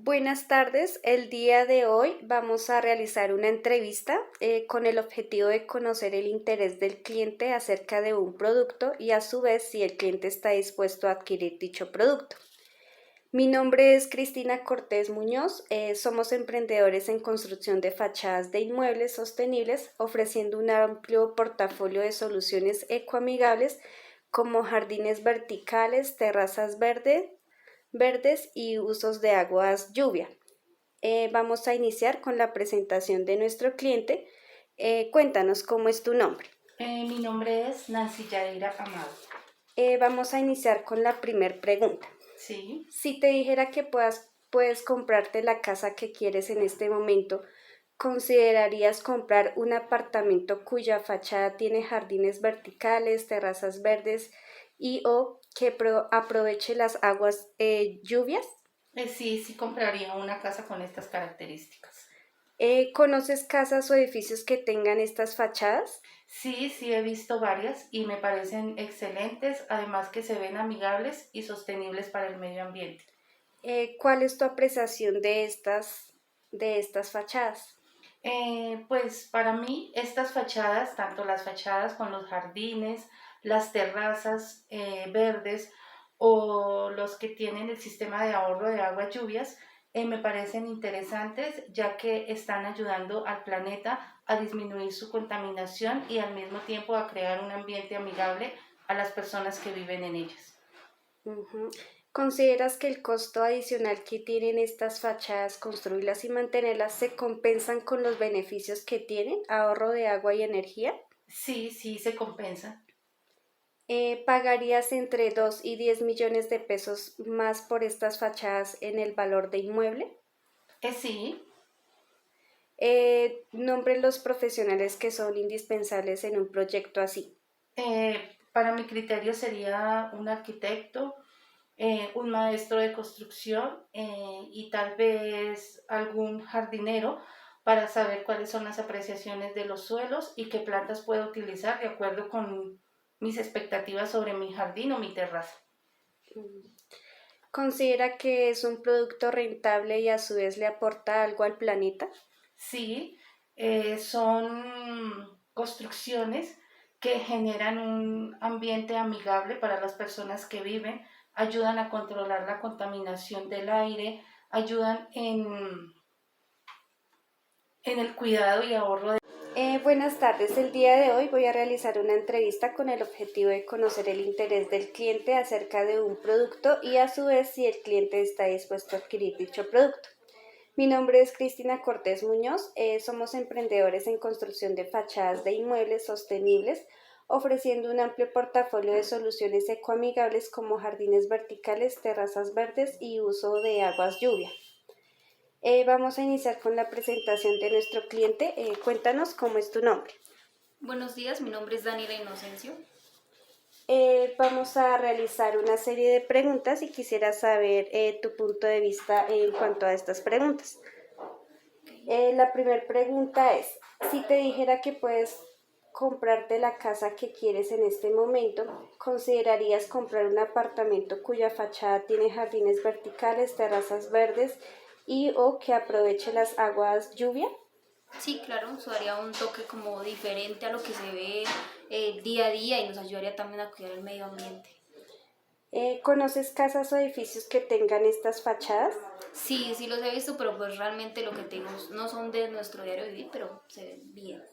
Buenas tardes. El día de hoy vamos a realizar una entrevista con el objetivo de conocer el interés del cliente acerca de un producto y a su vez si el cliente está dispuesto a adquirir dicho producto. Mi nombre es Cristina Cortés Muñoz. Somos emprendedores en construcción de fachadas de inmuebles sostenibles, ofreciendo un amplio portafolio de soluciones ecoamigables como jardines verticales, terrazas verdes y usos de aguas lluvia. Vamos a iniciar con la presentación de nuestro cliente. Cuéntanos cómo es tu nombre. Mi nombre es Nancy Yadeira Amado. Vamos a iniciar con la primera pregunta. Sí, Si te dijera que puedes comprarte la casa que quieres en este momento, ¿considerarías comprar un apartamento cuya fachada tiene jardines verticales, terrazas verdes y o que aproveche las aguas lluvias? sí compraría una casa con estas características. ¿Conoces casas o edificios que tengan estas fachadas? Sí he visto varias y me parecen excelentes, además que se ven amigables y sostenibles para el medio ambiente. ¿Cuál es tu apreciación de estas fachadas? Pues para mí estas fachadas, tanto las fachadas con los jardines, las terrazas verdes o los que tienen el sistema de ahorro de aguas lluvias, me parecen interesantes ya que están ayudando al planeta a disminuir su contaminación y al mismo tiempo a crear un ambiente amigable a las personas que viven en ellas. Ujú. ¿Consideras que el costo adicional que tienen estas fachadas, construirlas y mantenerlas, se compensan con los beneficios que tienen, ahorro de agua y energía? Sí se compensa. ¿Pagarías entre 2 y 10 millones de pesos más por estas fachadas en el valor de inmueble? Sí, Nombre los profesionales que son indispensables en un proyecto así. para mi criterio sería un arquitecto, un maestro de construcción y tal vez algún jardinero para saber cuáles son las apreciaciones de los suelos y qué plantas puedo utilizar de acuerdo con mis expectativas sobre mi jardín o mi terraza. ¿Considera que es un producto rentable y a su vez le aporta algo al planeta? Sí, son construcciones que generan un ambiente amigable para las personas que viven, ayudan a controlar la contaminación del aire, ayudan en el cuidado y ahorro de... Buenas tardes. El día de hoy voy a realizar una entrevista con el objetivo de conocer el interés del cliente acerca de un producto y a su vez si el cliente está dispuesto a adquirir dicho producto. Mi nombre es Cristina Cortés Muñoz. Somos emprendedores en construcción de fachadas de inmuebles sostenibles, ofreciendo un amplio portafolio de soluciones ecoamigables como jardines verticales, terrazas verdes y uso de aguas lluvia. Vamos a iniciar con la presentación de nuestro cliente. Cuéntanos cómo es tu nombre. Buenos días, mi nombre es Daniela Inocencio. Vamos a realizar una serie de preguntas y quisiera saber tu punto de vista en cuanto a estas preguntas. La primera pregunta es, si te dijera que puedes comprarte la casa que quieres en este momento, ¿considerarías comprar un apartamento cuya fachada tiene jardines verticales, terrazas verdes y o que aproveche las aguas lluvia? Sí, claro, eso daría un toque como diferente a lo que se ve día a día y nos ayudaría también a cuidar el medio ambiente. ¿Conoces casas o edificios que tengan estas fachadas? Sí los he visto, pero pues realmente lo que tenemos no son de nuestro diario vivir, pero se ven bien.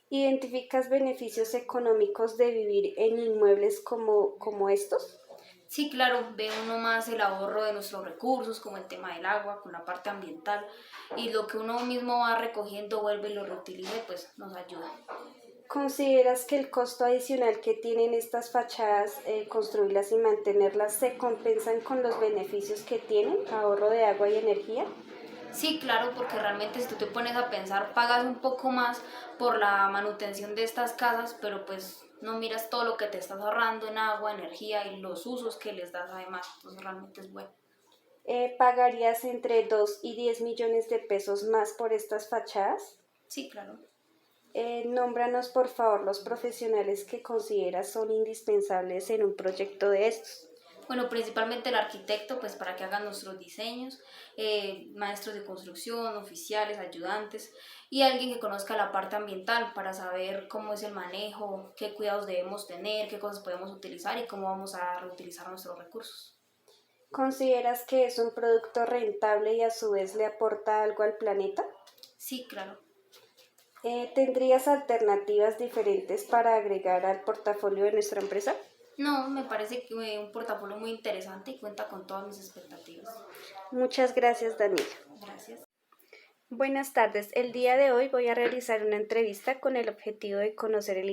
¿Identificas beneficios económicos de vivir en inmuebles como estos? Sí, claro, ve uno más el ahorro de nuestros recursos, como el tema del agua, con la parte ambiental, y lo que uno mismo va recogiendo, vuelve y lo reutiliza, y pues nos ayuda. ¿Consideras que el costo adicional que tienen estas fachadas, construirlas y mantenerlas, se compensan con los beneficios que tienen, ahorro de agua y energía? Sí, claro, porque realmente si tú te pones a pensar, pagas un poco más por la manutención de estas casas, pero pues no miras todo lo que te estás ahorrando en agua, energía y los usos que les das además. Entonces realmente es bueno. ¿Pagarías entre 2 y 10 millones de pesos más por estas fachadas? Sí, claro. Nómbranos por favor los profesionales que consideras son indispensables en un proyecto de estos. Bueno, principalmente el arquitecto, pues para que hagan nuestros diseños, maestros de construcción, oficiales, ayudantes y alguien que conozca la parte ambiental para saber cómo es el manejo, qué cuidados debemos tener, qué cosas podemos utilizar y cómo vamos a reutilizar nuestros recursos. ¿Consideras que es un producto rentable y a su vez le aporta algo al planeta? Sí, claro. ¿Tendrías alternativas diferentes para agregar al portafolio de nuestra empresa? No, me parece que un portafolio muy interesante y cuenta con todas mis expectativas. Muchas gracias, Daniela. Gracias. Buenas tardes. El día de hoy voy a realizar una entrevista con el objetivo de conocer el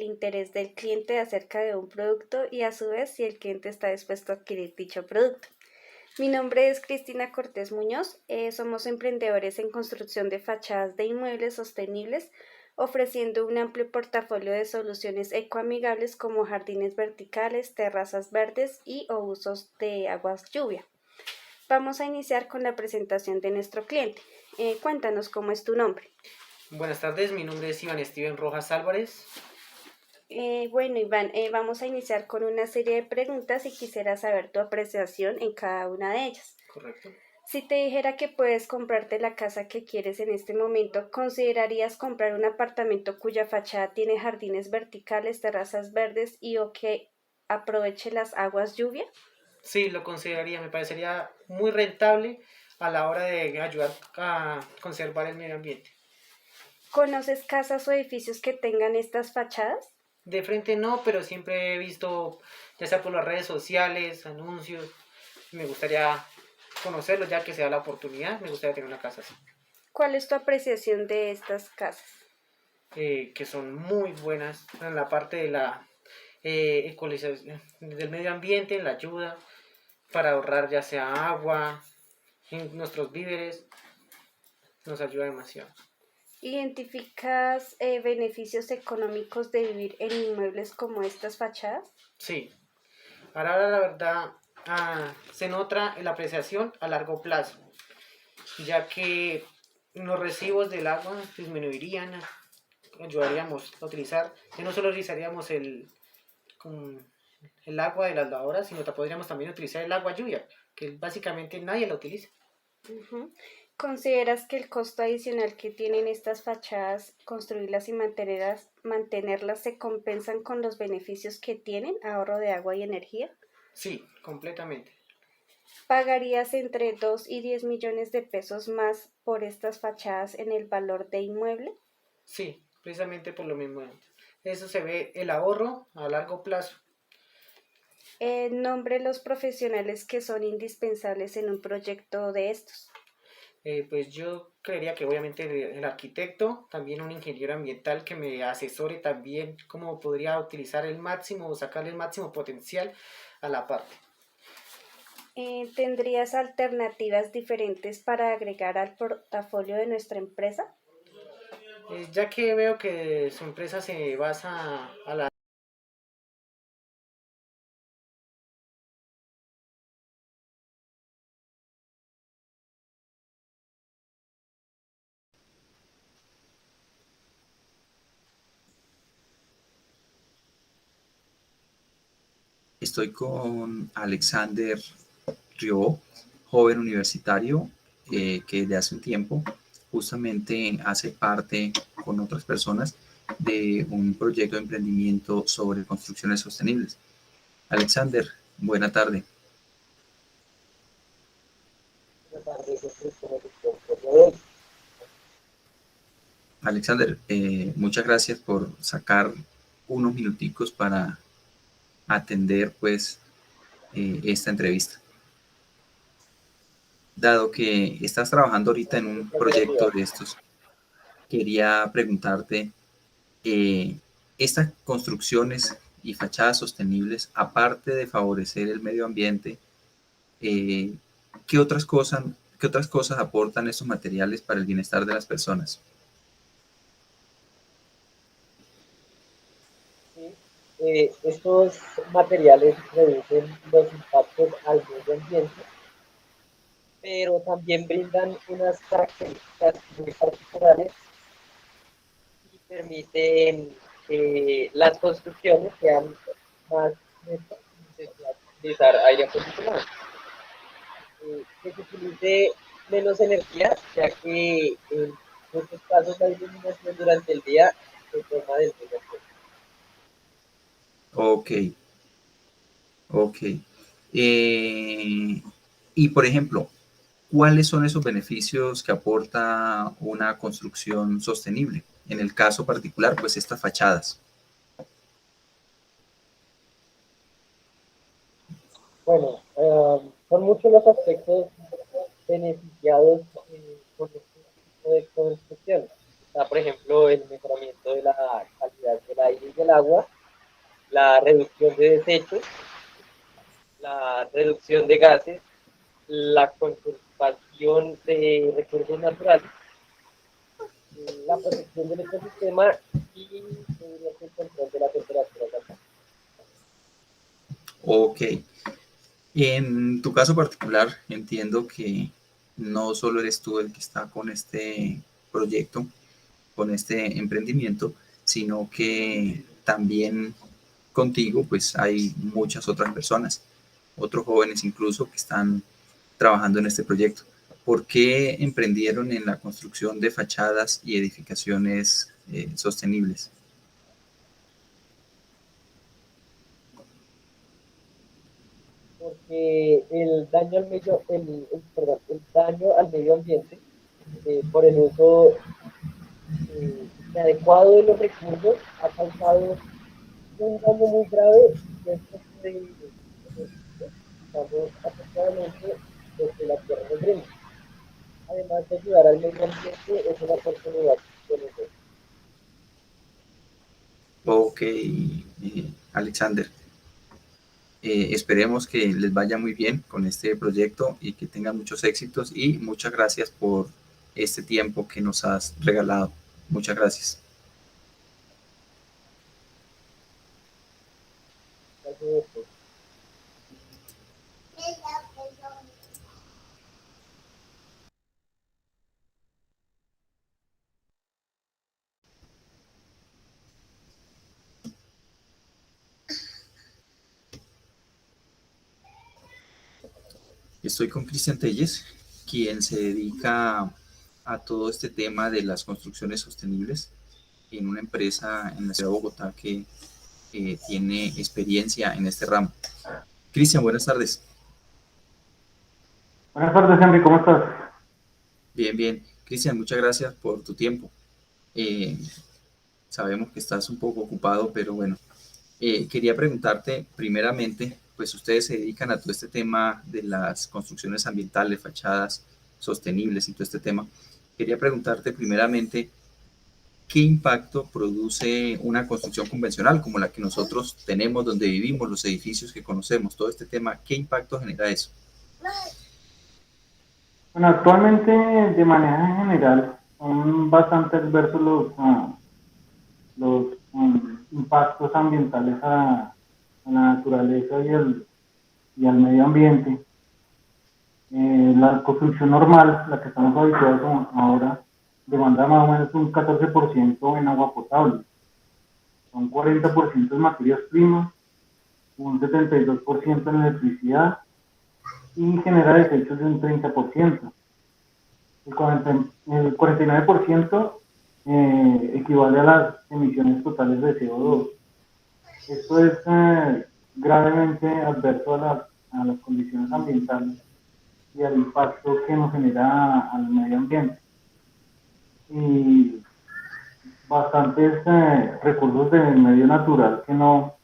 interés del cliente acerca de un producto y a su vez si el cliente está dispuesto a adquirir dicho producto. Mi nombre es Cristina Cortés Muñoz. Somos emprendedores en construcción de fachadas de inmuebles sostenibles, ofreciendo un amplio portafolio de soluciones ecoamigables como jardines verticales, terrazas verdes y o usos de aguas lluvia. Vamos a iniciar con la presentación de nuestro cliente. Cuéntanos cómo es tu nombre. Buenas tardes, mi nombre es Iván Steven Rojas Álvarez. Bueno, Iván, vamos a iniciar con una serie de preguntas y quisiera saber tu apreciación en cada una de ellas. Correcto. Si te dijera que puedes comprarte la casa que quieres en este momento, ¿considerarías comprar un apartamento cuya fachada tiene jardines verticales, terrazas verdes y o que aproveche las aguas lluvia? Sí, lo consideraría, me parecería muy rentable a la hora de ayudar a conservar el medio ambiente. ¿Conoces casas o edificios que tengan estas fachadas? De frente no, pero siempre he visto, ya sea por las redes sociales, anuncios, me gustaría conocerlos ya que se da la oportunidad, me gustaría tener una casa así, ¿Cuál es tu apreciación de estas casas? que son muy buenas en la parte de la ecologización del medio ambiente, en la ayuda para ahorrar ya sea agua, en nuestros víveres, nos ayuda demasiado. ¿Identificas beneficios económicos de vivir en inmuebles como estas fachadas? Sí, ahora la verdad se nota la apreciación a largo plazo, ya que los recibos del agua disminuirían, ayudaríamos a utilizar, ya no solo utilizaríamos el agua de las lavadoras, sino que podríamos también utilizar el agua lluvia, que básicamente nadie la utiliza. Ujú. ¿Consideras que el costo adicional que tienen estas fachadas, construirlas y mantenerlas se compensan con los beneficios que tienen, ahorro de agua y energía? Sí, completamente. ¿Pagarías entre 2 y 10 millones de pesos más por estas fachadas en el valor de inmueble? Sí, precisamente por lo mismo. Eso se ve el ahorro a largo plazo. Nombre los profesionales que son indispensables en un proyecto de estos. Pues yo creería que obviamente el arquitecto, también un ingeniero ambiental que me asesore también cómo podría utilizar el máximo o sacarle el máximo potencial a la parte. ¿Tendrías alternativas diferentes para agregar al portafolio de nuestra empresa? Ya que veo que su empresa se basa a la... Estoy con Alexander Rio, joven universitario que desde hace un tiempo justamente hace parte con otras personas de un proyecto de emprendimiento sobre construcciones sostenibles. Alexander, buena tarde. Alexander, muchas gracias por sacar unos minuticos para atender pues esta entrevista. Dado que estás trabajando ahorita en un proyecto de estos, quería preguntarte, estas construcciones y fachadas sostenibles, aparte de favorecer el medio ambiente, eh, qué otras cosas aportan estos materiales para el bienestar de las personas? Sí, estos materiales reducen los impactos al medio ambiente, pero también brindan unas características muy particulares y permiten que las construcciones sean más utilizar aire acondicionado, que se utilice menos energía, ya que en muchos casos la iluminación durante el día se toma del mismo tiempo. Ok, ok. Y por ejemplo, ¿cuáles son esos beneficios que aporta una construcción sostenible? En el caso particular, pues estas fachadas. Bueno, son muchos los aspectos beneficiados con este tipo de construcción. Está, por ejemplo, el mejoramiento de la calidad del aire y del agua, la reducción de desechos, la reducción de gases, la conservación de recursos naturales, la protección del ecosistema y el control de la temperatura también. Ok. En tu caso particular, entiendo que no solo eres tú el que está con este proyecto, con este emprendimiento, sino que también contigo pues hay muchas otras personas, otros jóvenes incluso que están trabajando en este proyecto. ¿Por qué emprendieron en la construcción de fachadas y edificaciones sostenibles? Porque el daño al medio ambiente por el uso inadecuado de los recursos ha causado un daño muy grave y esto puede estamos aproximadamente desde la tierra nos brinda. Además de ayudar al medio ambiente, es una oportunidad de negocio. Ok, Alexander. Esperemos que les vaya muy bien con este proyecto y que tengan muchos éxitos y muchas gracias por este tiempo que nos has regalado. Muchas gracias. Gracias. Estoy con Cristian Telles, quien se dedica a todo este tema de las construcciones sostenibles en una empresa en la ciudad de Bogotá que tiene experiencia en este ramo. Cristian, buenas tardes. Buenas tardes, Henry, ¿cómo estás? Bien, bien. Cristian, muchas gracias por tu tiempo. Eh, Sabemos que estás un poco ocupado, pero bueno, quería preguntarte primeramente, pues ustedes se dedican a todo este tema de las construcciones ambientales, fachadas sostenibles y todo este tema. Quería preguntarte primeramente, ¿qué impacto produce una construcción convencional como la que nosotros tenemos, donde vivimos, los edificios que conocemos, todo este tema? ¿Qué impacto genera eso? Bueno, actualmente, de manera general, son bastante adversos los impactos ambientales a la naturaleza y al medio ambiente. La construcción normal, la que estamos habituados ahora, demanda más o menos un 14% en agua potable, un 40% en materias primas, un 72% en electricidad y genera desechos de un 30%. El 49% equivale a las emisiones totales de CO2. Esto es gravemente adverso a las condiciones ambientales y al impacto que nos genera al medio ambiente. Y bastantes recursos del medio natural que no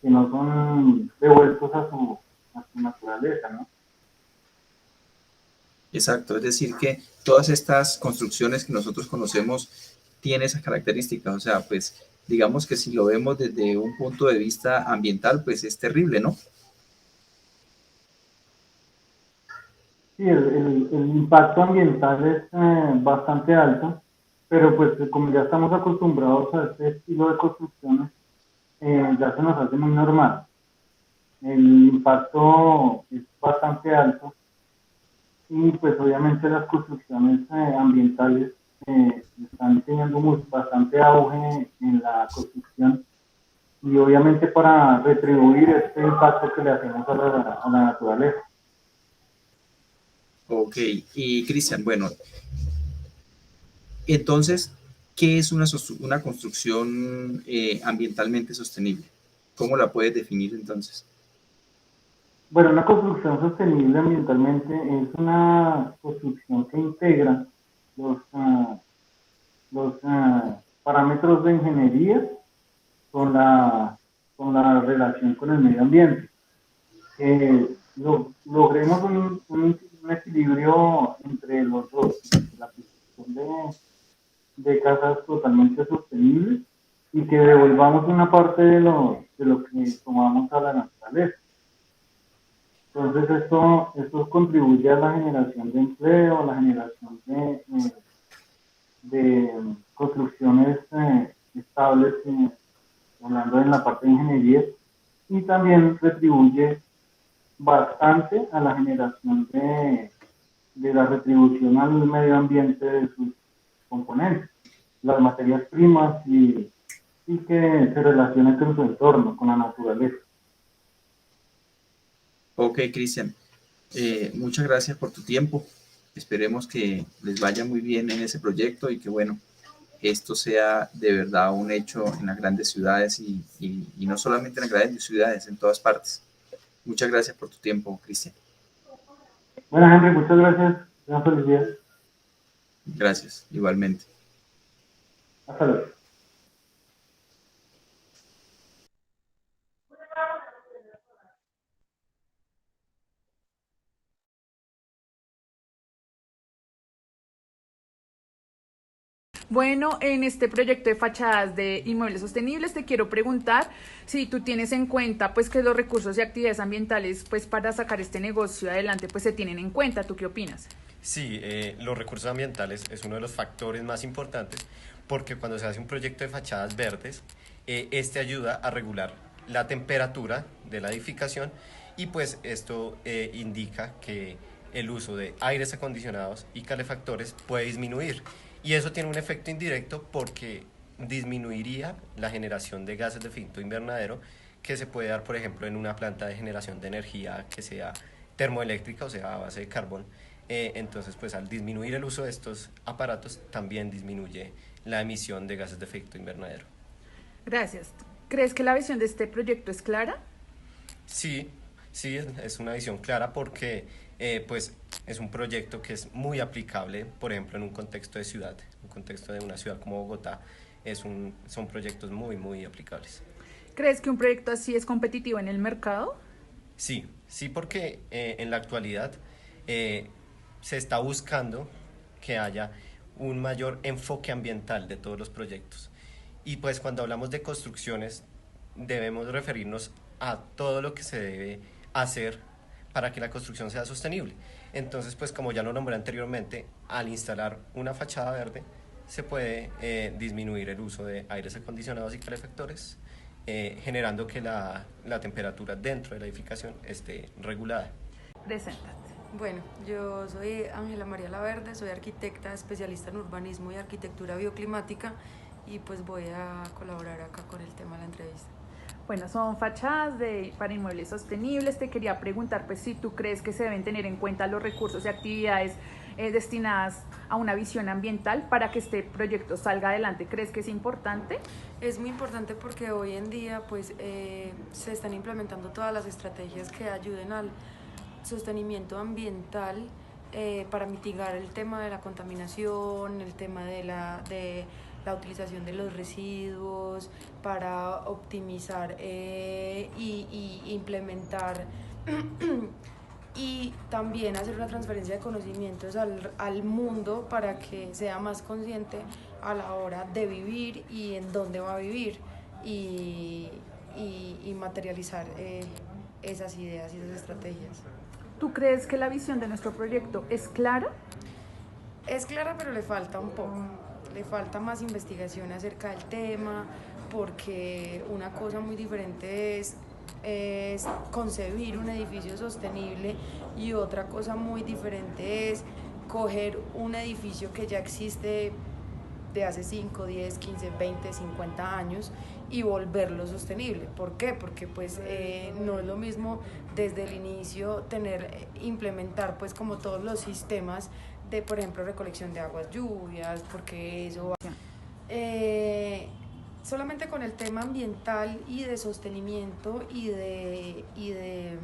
son devueltos a su naturaleza, ¿no? Exacto, es decir, que todas estas construcciones que nosotros conocemos tienen esas características, o sea, pues digamos que si lo vemos desde un punto de vista ambiental, pues es terrible, ¿no? Sí, el impacto ambiental es bastante alto, pero pues como ya estamos acostumbrados a este estilo de construcciones, ya se nos hace muy normal. El impacto es bastante alto y pues obviamente las construcciones ambientales están teniendo bastante auge en la construcción y obviamente para retribuir este impacto que le hacemos a la naturaleza. Ok, y Cristian, bueno, entonces, ¿qué es una construcción ambientalmente sostenible? ¿Cómo la puedes definir entonces? Bueno, una construcción sostenible ambientalmente es una construcción que integra los, parámetros de ingeniería con con la relación con el medio ambiente. Logremos un equilibrio entre los dos, la construcción de casas totalmente sostenibles y que devolvamos una parte de lo que tomamos a la naturaleza. Entonces esto contribuye a la generación de empleo, a la generación de construcciones estables, hablando en la parte de ingeniería, y también retribuye bastante a la generación de la retribución al medio ambiente de sus componentes, las materias primas y que se relacione con su entorno, con la naturaleza. Ok, Cristian, muchas gracias por tu tiempo. Esperemos que les vaya muy bien en ese proyecto y que, bueno, esto sea de verdad un hecho en las grandes ciudades y no solamente en las grandes ciudades, en todas partes. Muchas gracias por tu tiempo, Cristian. Bueno, Henry, muchas gracias. Una feliz día. Gracias, igualmente. Hasta luego. Bueno, en este proyecto de fachadas de inmuebles sostenibles te quiero preguntar si tú tienes en cuenta pues que los recursos y actividades ambientales pues para sacar este negocio adelante pues se tienen en cuenta. ¿Tú qué opinas? Sí, los recursos ambientales es uno de los factores más importantes porque cuando se hace un proyecto de fachadas verdes, este ayuda a regular la temperatura de la edificación y pues esto indica que el uso de aires acondicionados y calefactores puede disminuir. Y eso tiene un efecto indirecto porque disminuiría la generación de gases de efecto invernadero que se puede dar, por ejemplo, en una planta de generación de energía que sea termoeléctrica, o sea, a base de carbón. Entonces, pues al disminuir el uso de estos aparatos, también disminuye la emisión de gases de efecto invernadero. Gracias. ¿Crees que la visión de este proyecto es clara? Sí, sí, es una visión clara porque pues es un proyecto que es muy aplicable, por ejemplo, en un contexto de ciudad, en un contexto de una ciudad como Bogotá, son proyectos muy, muy aplicables. ¿Crees que un proyecto así es competitivo en el mercado? Sí, sí, porque en la actualidad se está buscando que haya un mayor enfoque ambiental de todos los proyectos. Y pues cuando hablamos de construcciones debemos referirnos a todo lo que se debe hacer para que la construcción sea sostenible. Entonces, pues como ya lo nombré anteriormente, al instalar una fachada verde se puede disminuir el uso de aires acondicionados y calefactores, generando que la temperatura dentro de la edificación esté regulada. Preséntate. Bueno, yo soy Ángela María Laverde, soy arquitecta especialista en urbanismo y arquitectura bioclimática y pues voy a colaborar acá con el tema de la entrevista. Bueno, son fachadas para inmuebles sostenibles. Te quería preguntar pues si tú crees que se deben tener en cuenta los recursos y actividades destinadas a una visión ambiental para que este proyecto salga adelante. ¿Crees que es importante? Es muy importante porque hoy en día pues se están implementando todas las estrategias que ayuden al sostenimiento ambiental para mitigar el tema de la contaminación, el tema de la utilización de los residuos, para optimizar y implementar y también hacer una transferencia de conocimientos al mundo para que sea más consciente a la hora de vivir y en dónde va a vivir y materializar esas ideas y esas estrategias. ¿Tú crees que la visión de nuestro proyecto es clara? Es clara, pero le falta un poco. Le falta más investigación acerca del tema, porque una cosa muy diferente es concebir un edificio sostenible y otra cosa muy diferente es coger un edificio que ya existe de hace 5, 10, 15, 20, 50 años y volverlo sostenible. ¿Por qué? Porque pues no es lo mismo desde el inicio implementar pues como todos los sistemas de, por ejemplo, recolección de aguas lluvias, porque eso solamente con el tema ambiental y de sostenimiento y de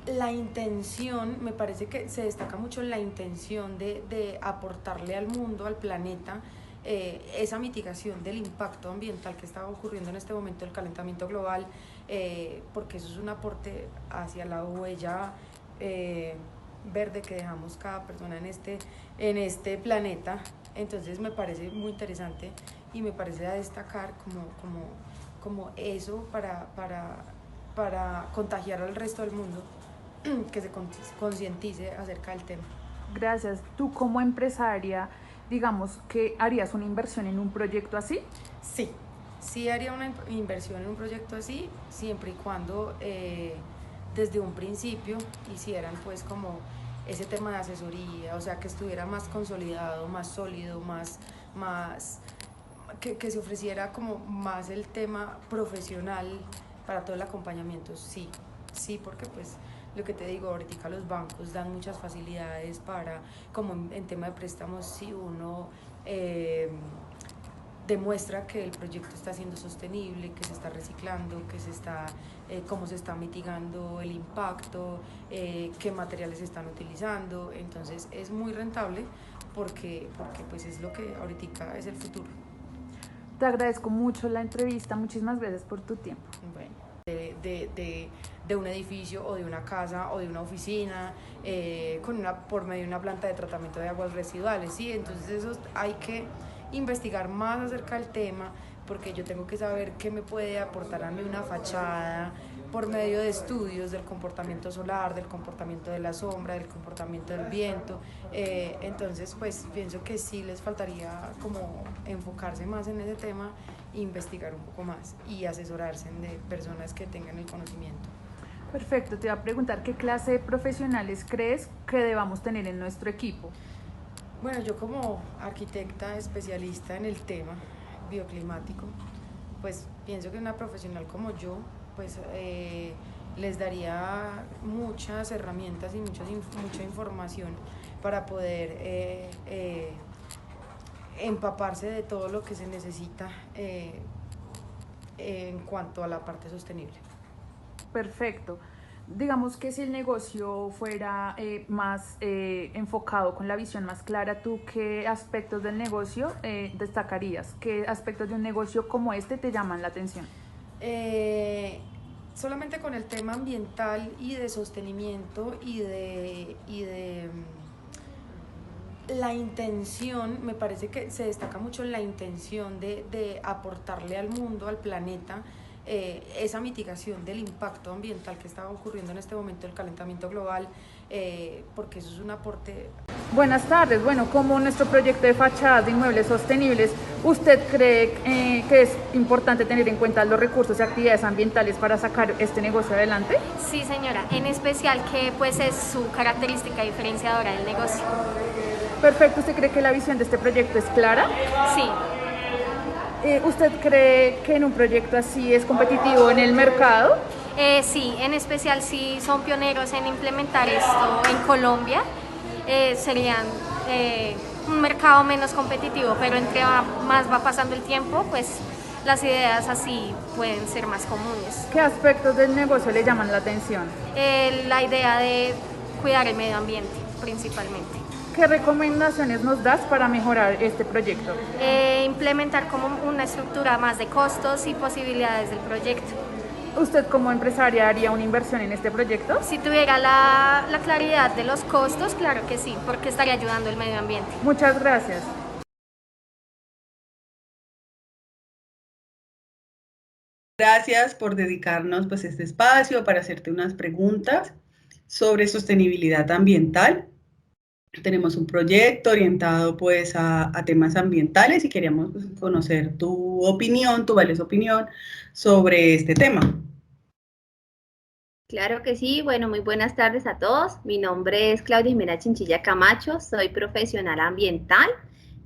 la intención, me parece que se destaca mucho la intención de aportarle al mundo, al planeta, esa mitigación del impacto ambiental que está ocurriendo en este momento, el calentamiento global, porque eso es un aporte hacia la huella verde que dejamos cada persona en este planeta. Entonces me parece muy interesante y me parece a destacar como eso para contagiar al resto del mundo, que se concientice acerca del tema. Gracias. Tú como empresaria, digamos que harías una inversión en un proyecto así. Sí haría una inversión en un proyecto así, siempre y cuando desde un principio hicieran pues como ese tema de asesoría, o sea, que estuviera más consolidado, más sólido, que se ofreciera como más el tema profesional para todo el acompañamiento. Sí, porque pues lo que te digo, ahorita los bancos dan muchas facilidades para, como en tema de préstamos, si uno demuestra que el proyecto está siendo sostenible, que se está reciclando, cómo se está mitigando el impacto, qué materiales se están utilizando. Entonces es muy rentable porque pues es lo que ahorita es el futuro. Te agradezco mucho la entrevista, muchísimas gracias por tu tiempo. Bueno, de un edificio o de una casa o de una oficina por medio de una planta de tratamiento de aguas residuales, ¿sí? Entonces eso hay que investigar más acerca del tema, porque yo tengo que saber qué me puede aportar a mí una fachada por medio de estudios del comportamiento solar, del comportamiento de la sombra, del comportamiento del viento. Entonces pues pienso que sí les faltaría como enfocarse más en ese tema, investigar un poco más y asesorarse de personas que tengan el conocimiento. Perfecto, te iba a preguntar qué clase de profesionales crees que debamos tener en nuestro equipo. Bueno, yo como arquitecta especialista en el tema bioclimático, pues pienso que una profesional como yo, pues les daría muchas herramientas y mucha información para poder empaparse de todo lo que se necesita en cuanto a la parte sostenible. Perfecto. Digamos que si el negocio fuera más enfocado con la visión más clara, ¿tú qué aspectos del negocio destacarías? ¿Qué aspectos de un negocio como este te llaman la atención? Solamente con el tema ambiental y de sostenimiento y de la intención, me parece que se destaca mucho la intención de aportarle al mundo, al planeta, esa mitigación del impacto ambiental que está ocurriendo en este momento, el calentamiento global, porque eso es un aporte. Buenas tardes. Bueno, como nuestro proyecto de fachadas de inmuebles sostenibles, ¿usted cree que es importante tener en cuenta los recursos y actividades ambientales para sacar este negocio adelante? Sí, señora, en especial que pues es su característica diferenciadora del negocio. Perfecto. ¿Usted cree que la visión de este proyecto es clara? Sí. ¿Usted cree que en un proyecto así es competitivo en el mercado? Sí, en especial si son pioneros en implementar esto en Colombia, serían un mercado menos competitivo, pero entre más va pasando el tiempo, pues las ideas así pueden ser más comunes. ¿Qué aspectos del negocio le llaman la atención? La idea de cuidar el medio ambiente, principalmente. ¿Qué recomendaciones nos das para mejorar este proyecto? Implementar como una estructura más de costos y posibilidades del proyecto. ¿Usted como empresaria haría una inversión en este proyecto? Si tuviera la claridad de los costos, claro que sí, porque estaría ayudando el medio ambiente. Muchas gracias. Gracias por dedicarnos pues este espacio para hacerte unas preguntas sobre sostenibilidad ambiental. Tenemos un proyecto orientado pues a temas ambientales y queríamos pues, conocer tu opinión, tu valiosa opinión sobre este tema. Claro que sí, bueno, muy buenas tardes a todos. Mi nombre es Claudia Jimena Chinchilla Camacho, soy profesional ambiental.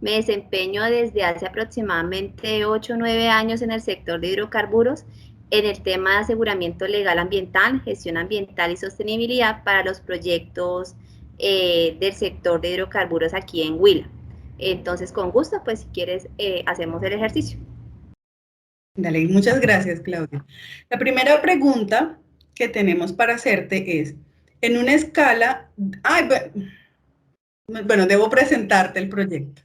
Me desempeño desde hace aproximadamente 8 o 9 años en el sector de hidrocarburos, en el tema de aseguramiento legal ambiental, gestión ambiental y sostenibilidad para los proyectos del sector de hidrocarburos aquí en Huila. Entonces, con gusto, pues si quieres, hacemos el ejercicio. Dale, muchas gracias, Claudia. La primera pregunta que tenemos para hacerte es, en una escala, bueno, debo presentarte el proyecto.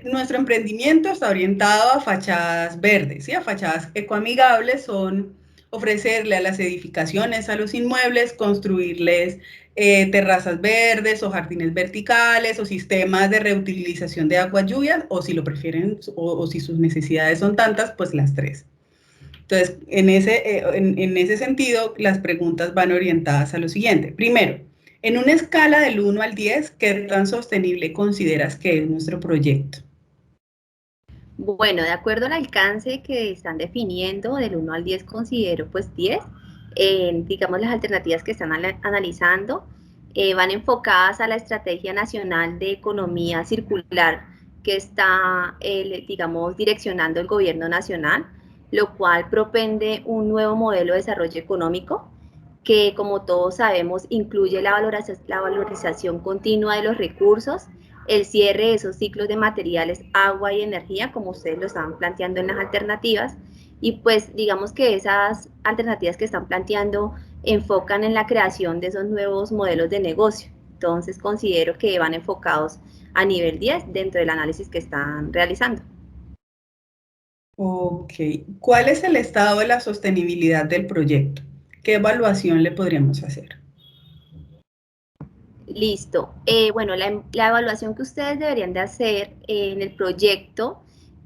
Nuestro emprendimiento está orientado a fachadas verdes, ¿sí? A fachadas ecoamigables, son ofrecerle a las edificaciones, a los inmuebles, construirles terrazas verdes o jardines verticales o sistemas de reutilización de agua lluvia, o si lo prefieren, o si sus necesidades son tantas, pues las tres. Entonces, en ese sentido, las preguntas van orientadas a lo siguiente. Primero, en una escala del 1 al 10, ¿qué tan sostenible consideras que es nuestro proyecto? Bueno, de acuerdo al alcance que están definiendo, del 1 al 10 considero pues 10. Digamos, las alternativas que están analizando van enfocadas a la Estrategia Nacional de Economía Circular que está, digamos, direccionando el gobierno nacional, lo cual propende un nuevo modelo de desarrollo económico que, como todos sabemos, incluye la valorización continua de los recursos, el cierre de esos ciclos de materiales, agua y energía, como ustedes lo estaban planteando en las alternativas, y pues digamos que esas alternativas que están planteando enfocan en la creación de esos nuevos modelos de negocio. Entonces considero que van enfocados a nivel 10 dentro del análisis que están realizando. Ok, ¿cuál es el estado de la sostenibilidad del proyecto? ¿Qué evaluación le podríamos hacer? Listo. Bueno, la evaluación que ustedes deberían de hacer en el proyecto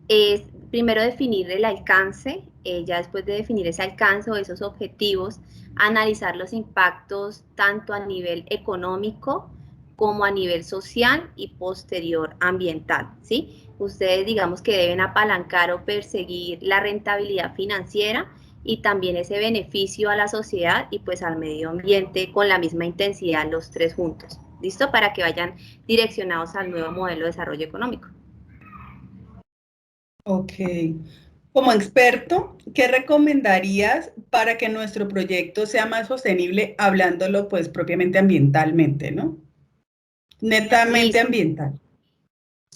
es primero definir el alcance, ya después de definir ese alcance o esos objetivos, analizar los impactos tanto a nivel económico como a nivel social y posterior ambiental, ¿sí? Ustedes digamos que deben apalancar o perseguir la rentabilidad financiera y también ese beneficio a la sociedad y pues al medio ambiente con la misma intensidad los tres juntos. ¿Listo? Para que vayan direccionados al nuevo modelo de desarrollo económico. Ok. Como experto, ¿qué recomendarías para que nuestro proyecto sea más sostenible, hablándolo pues propiamente ambientalmente, ¿no? Netamente Listo. ambiental.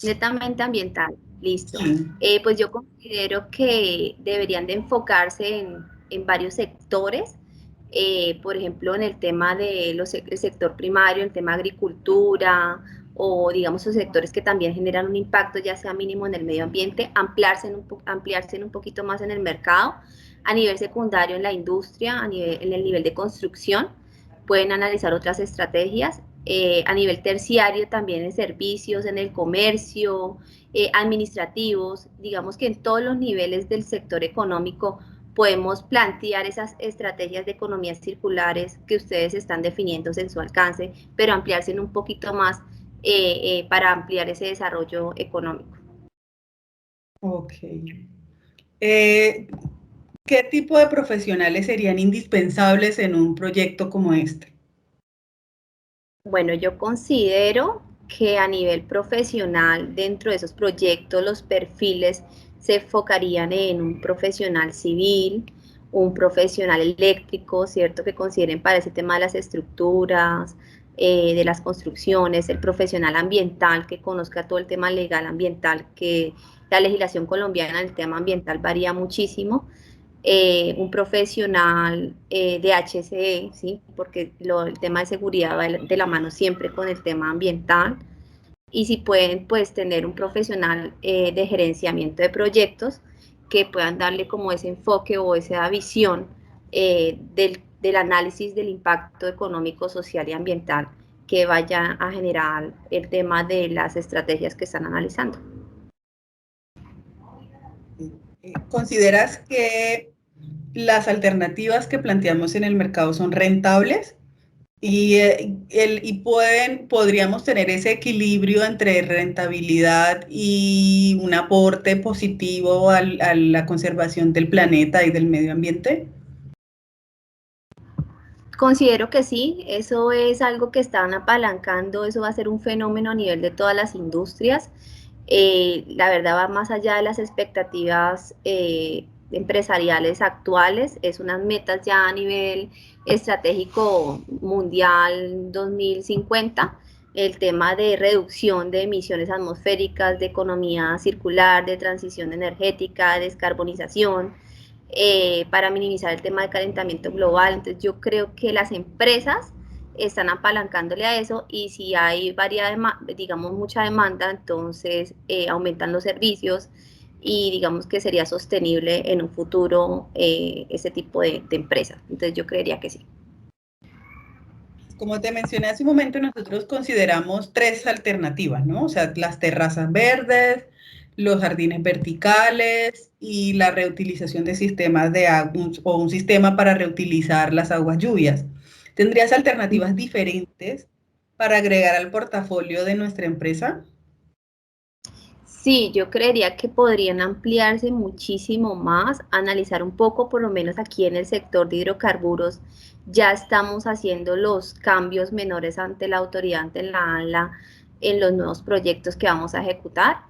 Netamente ambiental, listo. Sí. Pues yo considero que deberían de enfocarse en varios sectores, por ejemplo, en el tema de el sector primario, el tema agricultura, o digamos los sectores que también generan un impacto, ya sea mínimo en el medio ambiente, ampliarse un poquito más en el mercado, a nivel secundario en la industria, en el nivel de construcción, pueden analizar otras estrategias, a nivel terciario también en servicios, en el comercio, administrativos, digamos que en todos los niveles del sector económico podemos plantear esas estrategias de economías circulares que ustedes están definiendo en su alcance, pero ampliarse un poquito más para ampliar ese desarrollo económico. Ok. ¿Qué tipo de profesionales serían indispensables en un proyecto como este? Bueno, yo considero que a nivel profesional, dentro de esos proyectos, los perfiles se enfocarían en un profesional civil, un profesional eléctrico, ¿cierto? Que consideren para ese tema de las estructuras, de las construcciones, el profesional ambiental, que conozca todo el tema legal ambiental, que la legislación colombiana en el tema ambiental varía muchísimo. Un profesional de HSE, ¿sí? Porque el tema de seguridad va de la mano siempre con el tema ambiental. Y si pueden, pues, tener un profesional de gerenciamiento de proyectos que puedan darle como ese enfoque o esa visión del análisis del impacto económico, social y ambiental que vaya a generar el tema de las estrategias que están analizando. ¿Consideras que las alternativas que planteamos en el mercado son rentables? Podríamos tener ese equilibrio entre rentabilidad y un aporte positivo a la conservación del planeta y del medio ambiente. Considero que sí, eso es algo que están apalancando, eso va a ser un fenómeno a nivel de todas las industrias. La verdad va más allá de las expectativas empresariales actuales, es unas metas ya a nivel estratégico mundial 2050, el tema de reducción de emisiones atmosféricas, de economía circular, de transición energética, de descarbonización, para minimizar el tema del calentamiento global. Entonces yo creo que las empresas están apalancándole a eso y si hay digamos mucha demanda, entonces aumentan los servicios y digamos que sería sostenible en un futuro ese tipo de empresas. Entonces yo creería que sí. Como te mencioné hace un momento, nosotros consideramos 3 alternativas, ¿no? O sea, las terrazas verdes, los jardines verticales y la reutilización de sistemas de agua o un sistema para reutilizar las aguas lluvias. ¿Tendrías alternativas diferentes para agregar al portafolio de nuestra empresa? Sí, yo creería que podrían ampliarse muchísimo más, analizar un poco, por lo menos aquí en el sector de hidrocarburos, ya estamos haciendo los cambios menores ante la autoridad, ante la ANLA, en los nuevos proyectos que vamos a ejecutar,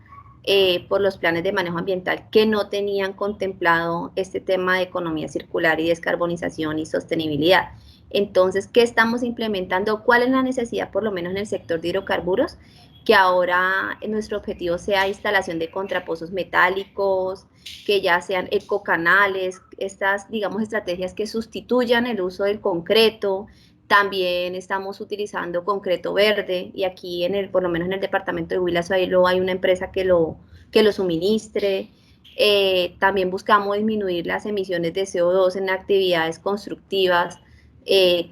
por los planes de manejo ambiental que no tenían contemplado este tema de economía circular y descarbonización y sostenibilidad. Entonces, ¿qué estamos implementando? ¿Cuál es la necesidad, por lo menos en el sector de hidrocarburos? Que ahora nuestro objetivo sea instalación de contrapozos metálicos, que ya sean ecocanales, estas, digamos, estrategias que sustituyan el uso del concreto. También estamos utilizando concreto verde y aquí, por lo menos en el departamento de Huila, hay una empresa que lo suministre. También buscamos disminuir las emisiones de CO2 en actividades constructivas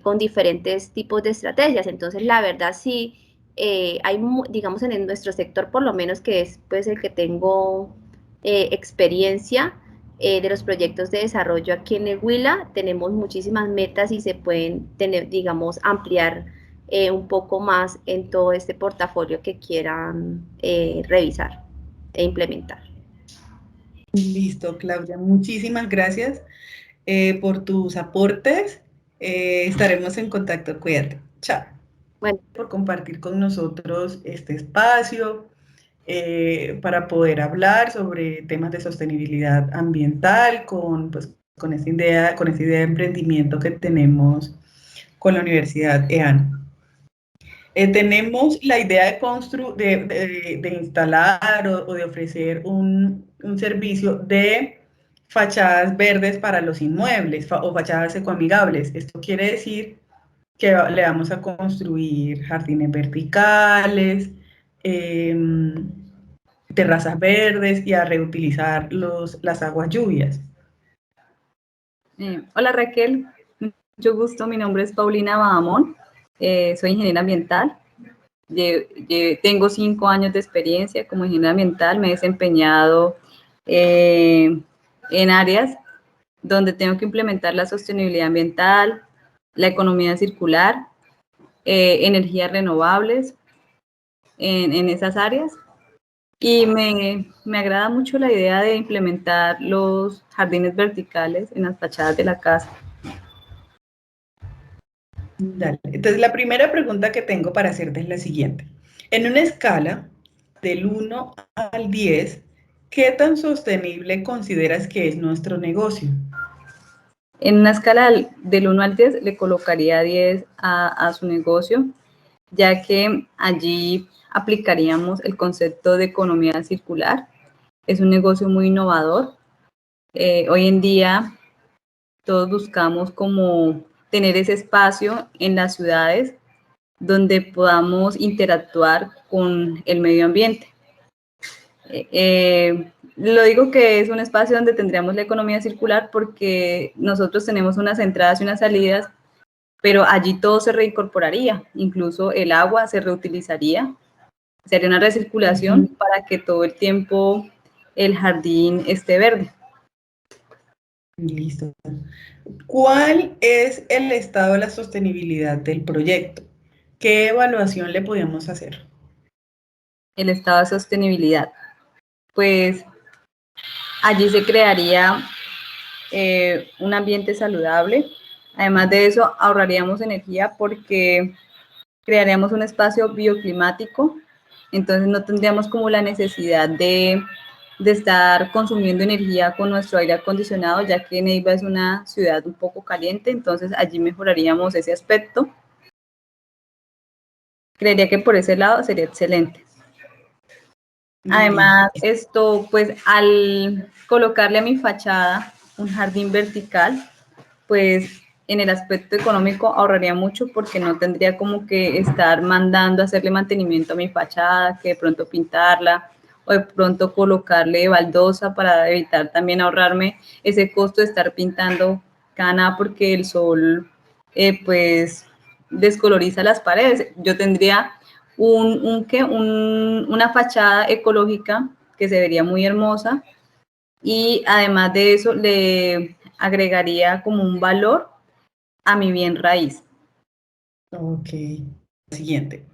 con diferentes tipos de estrategias. Entonces, la verdad sí, hay, digamos, en nuestro sector, por lo menos que es pues el que tengo experiencia de los proyectos de desarrollo aquí en el Huila, tenemos muchísimas metas y se pueden tener, digamos, ampliar un poco más en todo este portafolio que quieran revisar e implementar. Listo, Claudia, muchísimas gracias por tus aportes. Estaremos en contacto, cuídate. Chao. Bueno, por compartir con nosotros este espacio para poder hablar sobre temas de sostenibilidad ambiental con esta idea de emprendimiento que tenemos con la Universidad EAN. Tenemos la idea de instalar o de ofrecer un servicio de fachadas verdes para los inmuebles o fachadas ecoamigables. Esto quiere decir que le vamos a construir jardines verticales, terrazas verdes y a reutilizar las aguas lluvias. Hola Raquel, mucho gusto, mi nombre es Paulina Bahamón, soy ingeniera ambiental, tengo 5 años de experiencia como ingeniera ambiental, me he desempeñado en áreas donde tengo que implementar la sostenibilidad ambiental, la economía circular, energías renovables en esas áreas. Y me agrada mucho la idea de implementar los jardines verticales en las fachadas de la casa. Dale. Entonces, la primera pregunta que tengo para hacerte es la siguiente. En una escala del 1 al 10, ¿qué tan sostenible consideras que es nuestro negocio? En una escala del 1 al 10 le colocaría 10 a su negocio, ya que allí aplicaríamos el concepto de economía circular. Es un negocio muy innovador. Hoy en día todos buscamos como tener ese espacio en las ciudades donde podamos interactuar con el medio ambiente. Lo digo que es un espacio donde tendríamos la economía circular porque nosotros tenemos unas entradas y unas salidas, pero allí todo se reincorporaría, incluso el agua se reutilizaría, sería una recirculación para que todo el tiempo el jardín esté verde. Listo. ¿Cuál es el estado de la sostenibilidad del proyecto? ¿Qué evaluación le podemos hacer? El estado de sostenibilidad. Pues allí se crearía un ambiente saludable, Además de eso, ahorraríamos energía porque crearíamos un espacio bioclimático, entonces no tendríamos como la necesidad de estar consumiendo energía con nuestro aire acondicionado, ya que Neiva es una ciudad un poco caliente, entonces allí mejoraríamos ese aspecto. Creería que por ese lado sería excelente. Además, esto, pues al colocarle a mi fachada un jardín vertical, pues en el aspecto económico ahorraría mucho porque no tendría como que estar mandando a hacerle mantenimiento a mi fachada, que de pronto pintarla o de pronto colocarle baldosa para evitar también ahorrarme ese costo de estar pintando cada nada porque el sol pues descoloriza las paredes. Yo tendría una fachada ecológica que se vería muy hermosa y además de eso le agregaría como un valor a mi bien raíz. Ok. Siguiente.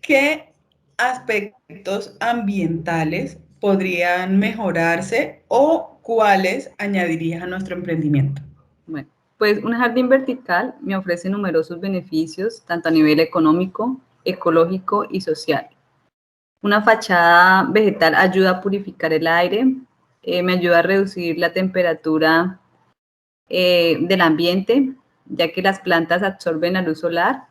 ¿Qué aspectos ambientales podrían mejorarse o cuáles añadirías a nuestro emprendimiento? Bueno, pues un jardín vertical me ofrece numerosos beneficios, tanto a nivel económico, ecológico y social. Una fachada vegetal ayuda a purificar el aire, me ayuda a reducir la temperatura del ambiente, ya que las plantas absorben la luz solar.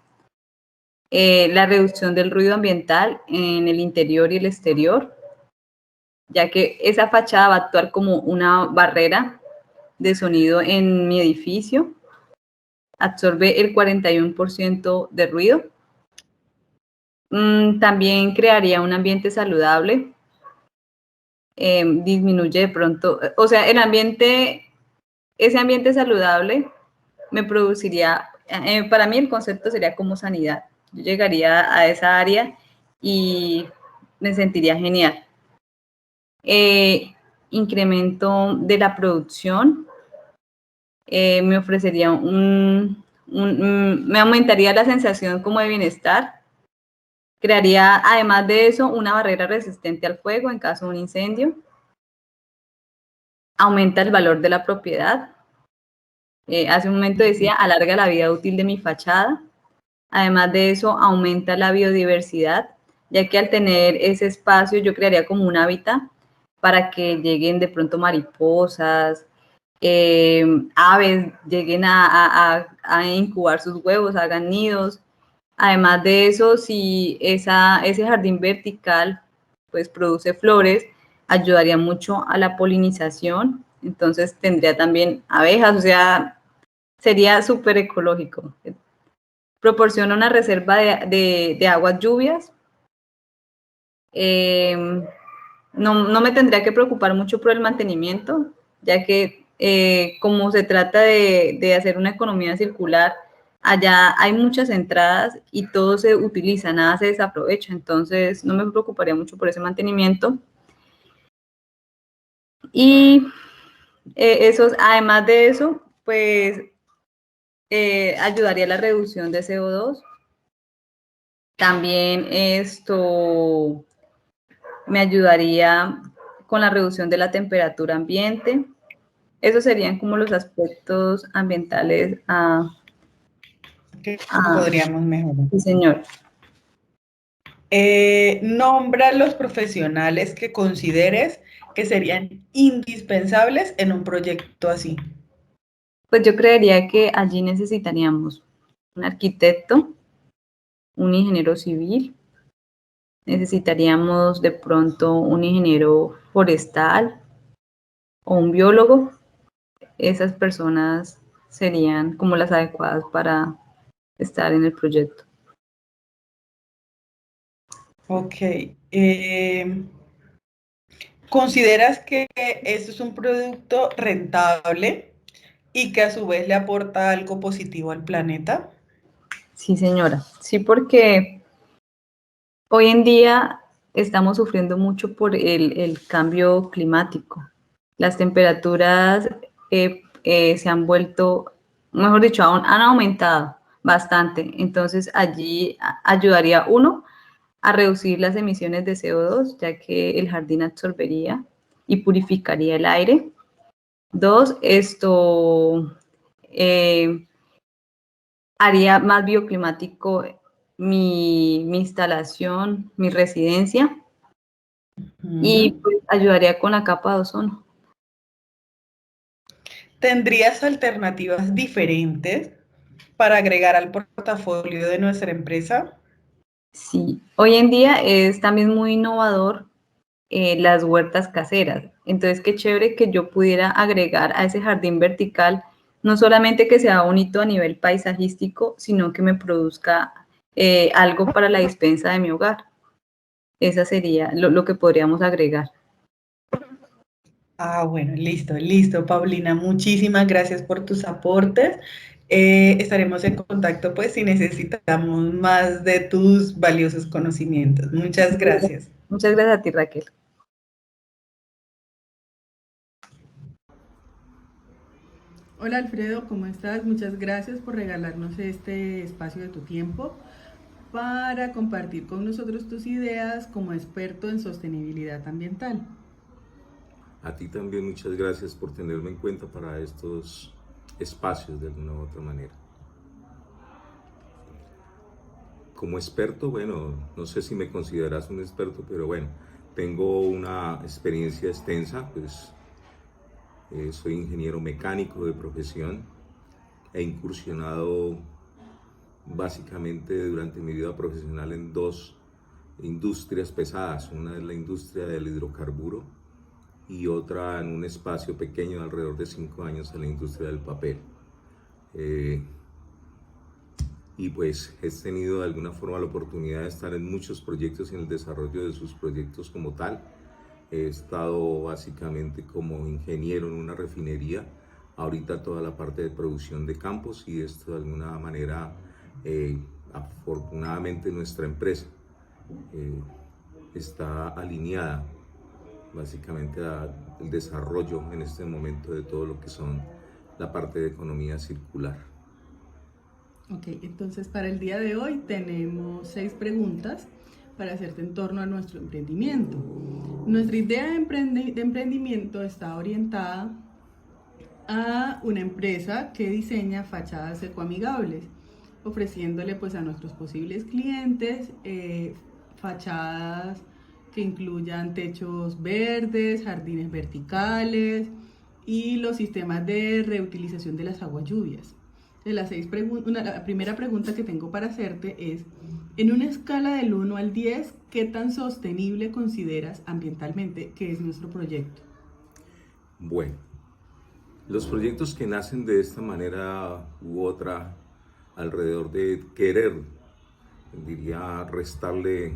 La reducción del ruido ambiental en el interior y el exterior, ya que esa fachada va a actuar como una barrera de sonido en mi edificio. Absorbe el 41% de ruido. También crearía un ambiente saludable. Disminuye de pronto, o sea, ese ambiente saludable me produciría, para mí el concepto sería como sanidad. Yo llegaría a esa área y me sentiría genial. Incremento de la producción, me ofrecería me aumentaría la sensación como de bienestar. Crearía, además de eso, una barrera resistente al fuego en caso de un incendio. Aumenta el valor de la propiedad. Hace un momento decía, alarga la vida útil de mi fachada. Además de eso, aumenta la biodiversidad, ya que al tener ese espacio yo crearía como un hábitat para que lleguen de pronto mariposas, aves, lleguen a incubar sus huevos, hagan nidos. Además de eso, si ese jardín vertical pues produce flores, ayudaría mucho a la polinización, entonces tendría también abejas, o sea, sería súper ecológico. Proporciona una reserva de aguas lluvias. No me tendría que preocupar mucho por el mantenimiento, ya que como se trata de hacer una economía circular, allá hay muchas entradas y todo se utiliza, nada se desaprovecha, entonces no me preocuparía mucho por ese mantenimiento. Y además de eso, pues ayudaría a la reducción de CO2. También esto me ayudaría con la reducción de la temperatura ambiente. Esos serían como los aspectos ambientales que podríamos mejorar. Sí, señor. Nombra los profesionales que consideres que serían indispensables en un proyecto así. Pues yo creería que allí necesitaríamos un arquitecto, un ingeniero civil, necesitaríamos de pronto un ingeniero forestal o un biólogo. Esas personas serían como las adecuadas para estar en el proyecto. Ok. ¿Consideras que esto es un producto rentable y que a su vez le aporta algo positivo al planeta? Sí, señora. Sí, porque hoy en día estamos sufriendo mucho por el cambio climático. Las temperaturas se han vuelto, mejor dicho, han aumentado bastante. Entonces allí ayudaría uno a reducir las emisiones de CO2, ya que el jardín absorbería y purificaría el aire. Dos, haría más bioclimático mi instalación, mi residencia, y pues ayudaría con la capa de ozono. ¿Tendrías alternativas diferentes para agregar al portafolio de nuestra empresa? Sí, hoy en día es también muy innovador las huertas caseras. Entonces, qué chévere que yo pudiera agregar a ese jardín vertical, no solamente que sea bonito a nivel paisajístico, sino que me produzca algo para la despensa de mi hogar. Esa sería lo que podríamos agregar. Ah, bueno, listo, Paulina. Muchísimas gracias por tus aportes. Estaremos en contacto, pues, si necesitamos más de tus valiosos conocimientos. Muchas gracias. Muchas gracias a ti, Raquel. Hola Alfredo, ¿cómo estás? Muchas gracias por regalarnos este espacio de tu tiempo para compartir con nosotros tus ideas como experto en sostenibilidad ambiental. A ti también muchas gracias por tenerme en cuenta para estos espacios de alguna u otra manera. Como experto, bueno, no sé si me consideras un experto, pero bueno, tengo una experiencia extensa, pues soy ingeniero mecánico de profesión, he incursionado básicamente durante mi vida profesional en dos industrias pesadas, una es la industria del hidrocarburo y otra en un espacio pequeño de alrededor de 5 años en la industria del papel. Y pues he tenido de alguna forma la oportunidad de estar en muchos proyectos y en el desarrollo de sus proyectos como tal. He estado básicamente como ingeniero en una refinería, ahorita toda la parte de producción de campos, y esto de alguna manera, afortunadamente nuestra empresa está alineada básicamente al desarrollo en este momento de todo lo que son la parte de economía circular. Ok, entonces para el día de hoy tenemos 6 preguntas para hacerte en torno a nuestro emprendimiento. Nuestra idea de emprendimiento está orientada a una empresa que diseña fachadas ecoamigables, ofreciéndole pues a nuestros posibles clientes fachadas que incluyan techos verdes, jardines verticales y los sistemas de reutilización de las aguas lluvias. De las 6 preguntas, la primera pregunta que tengo para hacerte es, en una escala del 1 al 10, ¿qué tan sostenible consideras ambientalmente que es nuestro proyecto? Bueno, los proyectos que nacen de esta manera u otra, alrededor de querer, diría, restarle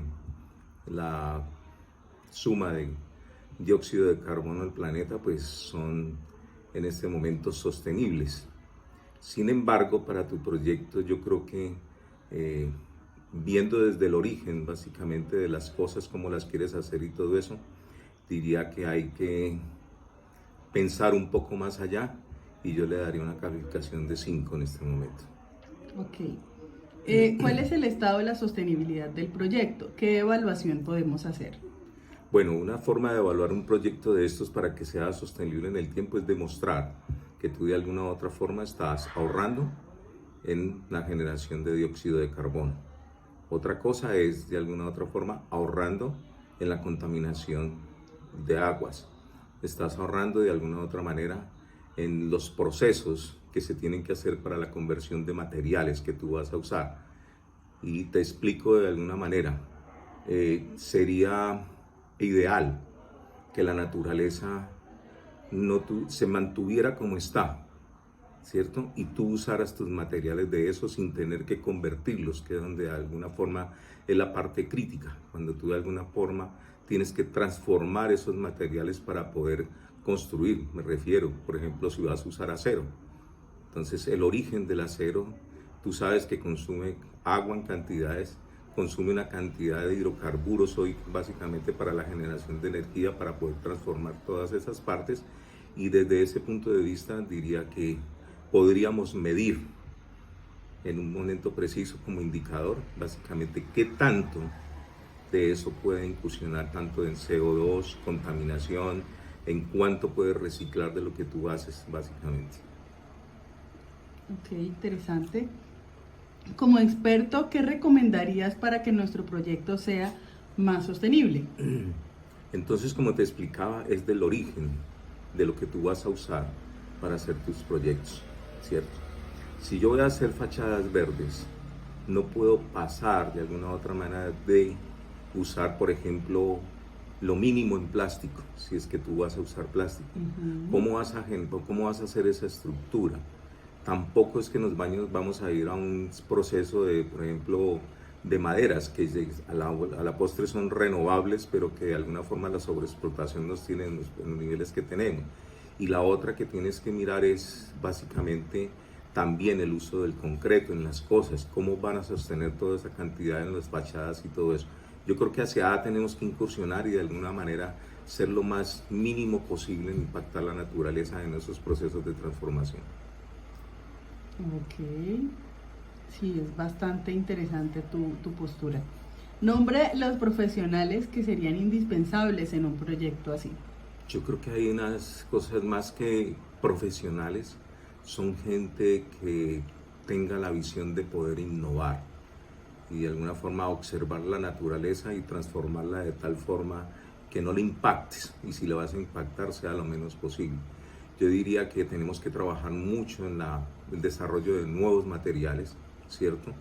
la suma de dióxido de carbono al planeta, pues son en este momento sostenibles. Sin embargo, para tu proyecto yo creo que viendo desde el origen básicamente de las cosas, cómo las quieres hacer y todo eso, diría que hay que pensar un poco más allá y yo le daría una calificación de 5 en este momento. Ok. ¿Cuál es el estado de la sostenibilidad del proyecto? ¿Qué evaluación podemos hacer? Bueno, una forma de evaluar un proyecto de estos para que sea sostenible en el tiempo es demostrar que tú de alguna u otra forma estás ahorrando en la generación de dióxido de carbono. Otra cosa es de alguna u otra forma ahorrando en la contaminación de aguas. Estás ahorrando de alguna u otra manera en los procesos que se tienen que hacer para la conversión de materiales que tú vas a usar. Y te explico de alguna manera, sería ideal que la naturaleza se mantuviera como está, ¿cierto? Y tú usaras tus materiales de eso sin tener que convertirlos, que es donde de alguna forma es la parte crítica, cuando tú de alguna forma tienes que transformar esos materiales para poder construir. Me refiero, por ejemplo, si vas a usar acero. Entonces, el origen del acero, tú sabes que consume agua en cantidades, consume una cantidad de hidrocarburos hoy básicamente para la generación de energía, para poder transformar todas esas partes, y desde ese punto de vista diría que podríamos medir en un momento preciso como indicador básicamente qué tanto de eso puede incursionar tanto en CO2, contaminación, en cuánto puedes reciclar de lo que tú haces básicamente. Ok, interesante. Como experto, ¿qué recomendarías para que nuestro proyecto sea más sostenible? Entonces, como te explicaba, es del origen de lo que tú vas a usar para hacer tus proyectos, ¿cierto? Si yo voy a hacer fachadas verdes, no puedo pasar de alguna u otra manera de usar, por ejemplo, lo mínimo en plástico, si es que tú vas a usar plástico. ¿Cómo vas a hacer esa estructura? Tampoco es que vamos a ir a un proceso de, por ejemplo, de maderas, que a la postre son renovables, pero que de alguna forma la sobreexplotación nos tiene en los niveles que tenemos. Y la otra que tienes que mirar es básicamente también el uso del concreto en las cosas, cómo van a sostener toda esa cantidad en las fachadas y todo eso. Yo creo que hacia allá tenemos que incursionar y de alguna manera ser lo más mínimo posible en impactar la naturaleza en esos procesos de transformación. Ok, sí, es bastante interesante tu postura. Nombre los profesionales que serían indispensables en un proyecto así. Yo creo que hay unas cosas más que profesionales, son gente que tenga la visión de poder innovar y de alguna forma observar la naturaleza y transformarla de tal forma que no le impactes, y si le vas a impactar sea lo menos posible. Yo diría que tenemos que trabajar mucho en el desarrollo de nuevos materiales, ¿cierto?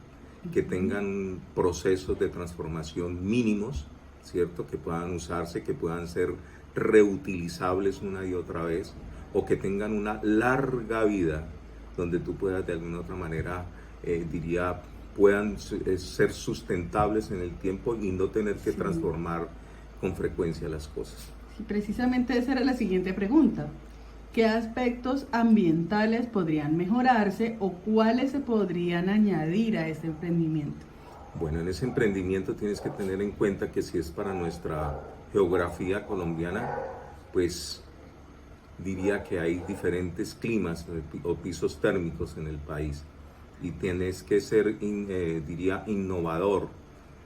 Que tengan procesos de transformación mínimos, ¿cierto? Que puedan usarse, que puedan ser reutilizables una y otra vez, o que tengan una larga vida, donde tú puedas de alguna otra manera, puedan ser sustentables en el tiempo y no tener que transformar con frecuencia las cosas. Sí, precisamente esa era la siguiente pregunta. ¿Qué aspectos ambientales podrían mejorarse o cuáles se podrían añadir a este emprendimiento? Bueno, en ese emprendimiento tienes que tener en cuenta que si es para nuestra geografía colombiana, pues diría que hay diferentes climas o pisos térmicos en el país y tienes que ser, innovador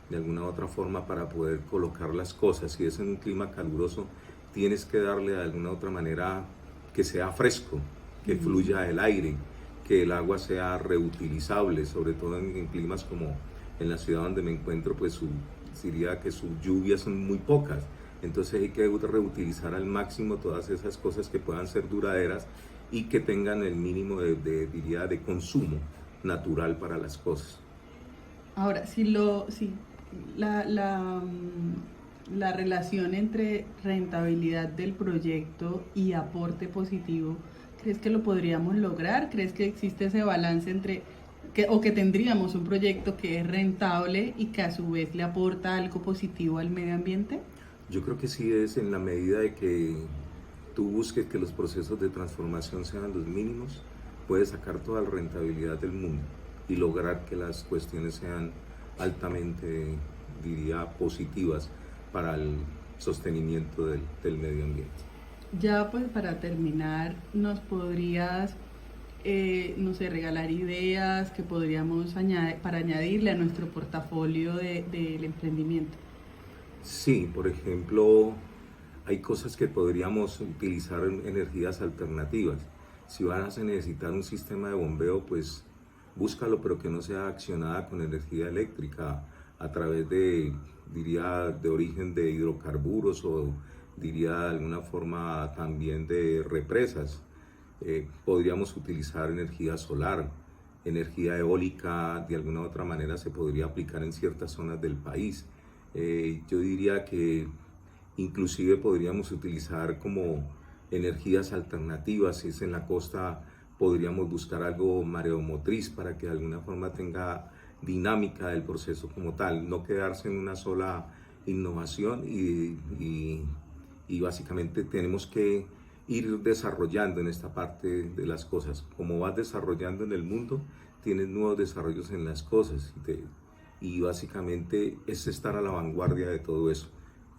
de alguna u otra forma para poder colocar las cosas. Si es en un clima caluroso, tienes que darle de alguna u otra manera que sea fresco, que fluya el aire, que el agua sea reutilizable, sobre todo en climas como en la ciudad donde me encuentro, pues diría que sus lluvias son muy pocas. Entonces hay que reutilizar al máximo todas esas cosas que puedan ser duraderas y que tengan el mínimo de consumo natural para las cosas. Ahora, la relación entre rentabilidad del proyecto y aporte positivo, ¿crees que lo podríamos lograr? ¿Crees que existe ese balance entre que tendríamos un proyecto que es rentable y que a su vez le aporta algo positivo al medio ambiente? Yo creo que sí, es en la medida de que tú busques que los procesos de transformación sean los mínimos, puedes sacar toda la rentabilidad del mundo y lograr que las cuestiones sean altamente, positivas para el sostenimiento del medio ambiente. Ya pues para terminar, ¿nos podrías, regalar ideas que podríamos para añadirle a nuestro portafolio del emprendimiento? Sí, por ejemplo, hay cosas que podríamos utilizar en energías alternativas. Si vas a necesitar un sistema de bombeo, pues búscalo, pero que no sea accionada con energía eléctrica a través de origen de hidrocarburos o de alguna forma también de represas. Podríamos utilizar energía solar, energía eólica, de alguna u otra manera se podría aplicar en ciertas zonas del país. Yo diría que inclusive podríamos utilizar como energías alternativas. Si es en la costa, podríamos buscar algo mareomotriz para que de alguna forma tenga dinámica del proceso como tal, no quedarse en una sola innovación y básicamente tenemos que ir desarrollando en esta parte de las cosas. Como vas desarrollando en el mundo, tienes nuevos desarrollos en las cosas y básicamente es estar a la vanguardia de todo eso.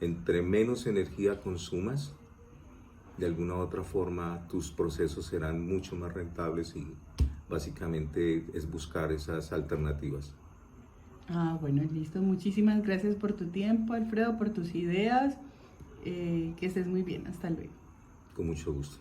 Entre menos energía consumas, de alguna u otra forma tus procesos serán mucho más rentables y básicamente es buscar esas alternativas. Bueno, listo. Muchísimas gracias por tu tiempo, Alfredo, por tus ideas. Que estés muy bien. Hasta luego. Con mucho gusto.